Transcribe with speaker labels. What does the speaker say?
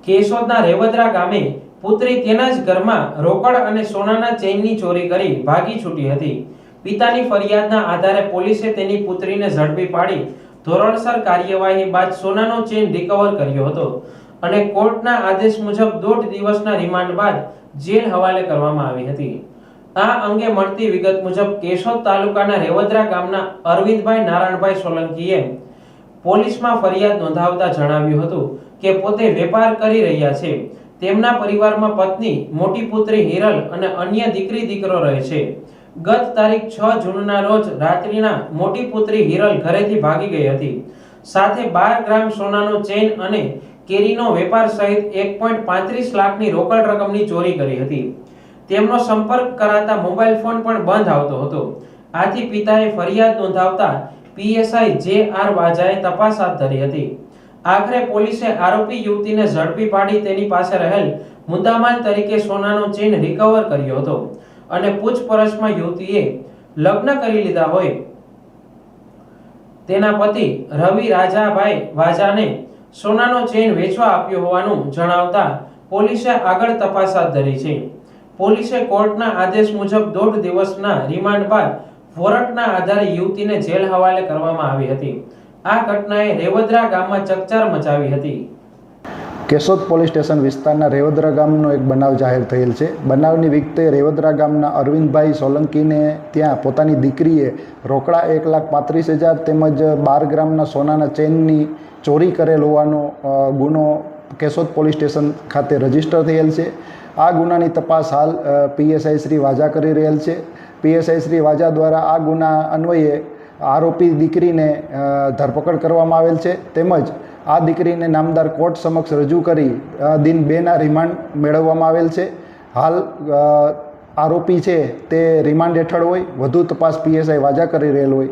Speaker 1: કેશોદના રેવદરા ગામે પુત્રી તેના જ ઘરમાં રોકડ અને સોનાના ચેઇનની ચોરી કરી ભાગી છૂટી હતી. પિતાની ફરિયાદના આધારે પોલીસે તેની પુત્રીને ઝડપી પાડી ધોરણસર કાર્યવાહી બાદ સોનાનો ચેઇન રિકવર કર્યો હતો અને કોર્ટના આદેશ મુજબ 1.5 દિવસના રિમાન્ડ બાદ જેલ હવાલે કરવામાં આવી હતી. આ અંગે મળતી વિગત મુજબ કેશોદ તાલુકાના રેવદરા ગામના અરવિંદભાઈ નારાયણભાઈ સોલંકીએ પોલીસમાં ફરિયાદ નોંધાવતા જણાવ્યું હતું કે પોતે વેપાર કરી રહ્યા છે. તેમના પરિવારમાં પત્ની, મોટી પુત્રી હિરલ અને અન્ય દીકરી દીકરો રહે છે. ગત તારીખ 6 જૂનના રોજ રાત્રિના મોટી પુત્રી હિરલ ઘરેથી ભાગી ગઈ હતી. સાથે 12 ગ્રામ સોનાનો ચેઇન અને કેરીનો વેપાર સહિત 1.35 લાખની રોકડ રકમની ચોરી કરી હતી. તેમનો સંપર્ક કરાતા મોબાઈલ ફોન પણ બંધ આવતો હતો. આથી પિતાએ ફરિયાદ નોંધાવતા પીએસઆઈ જે.આર. વાજાએ તપાસ હાથ ધરી હતી. આખરે પોલીસે આરોપી યુવતીને ઝડપી પાડી તેની પાસે રહેલ મુદ્દામાલ તરીકે સોનાનો ચેઇન રિકવર કર્યો હતો અને પૂછપરછમાં યુવતીએ લગ્ન કરી લીધા હોય તેના પતિ રવિ રાજાભાઈ વાજાને સોનાનો ચેઇન વેચવા આપ્યો હોવાનું જણાવતા પોલીસે આગળ તપાસ હાથ ધરી છે. પોલીસે કોર્ટના આદેશ મુજબ 1.5 દિવસના રિમાન્ડ બાદ વોરંટના આધારે યુવતીને જેલ હવાલે કરવામાં આવી હતી. આ ઘટનાએ રેવદરા ગામમાં ચકચાર મચાવી હતી.
Speaker 2: કેશોદ પોલીસ સ્ટેશન વિસ્તારના રેવદરા ગામનો એક બનાવ જાહેર થયેલ છે. બનાવની વિગતે રેવદરા ગામના અરવિંદભાઈ સોલંકીને ત્યાં પોતાની દીકરીએ રોકડા 1,35,000 તેમજ 12 ગ્રામના સોનાના ચેઇનની ચોરી કરેલ હોવાનો ગુનો કેશોદ પોલીસ સ્ટેશન ખાતે રજીસ્ટર થયેલ છે. આ ગુનાની તપાસ હાલ પીએસઆઈ શ્રી વાજા કરી રહેલ છે. પીએસઆઈ શ્રી વાજા દ્વારા આ ગુના અન્વયે આરોપી દીકરીને ધરપકડ કરવામાં આવેલ છે. તેમજ આ દીકરીને નામદાર કોર્ટ સમક્ષ રજૂ કરી દિન 2ના રિમાન્ડ મેળવવામાં આવેલ છે. હાલ આરોપી છે તે રિમાન્ડ હેઠળ હોય. વધુ તપાસ પીએસઆઈ વાજા કરી રહેલ હોય.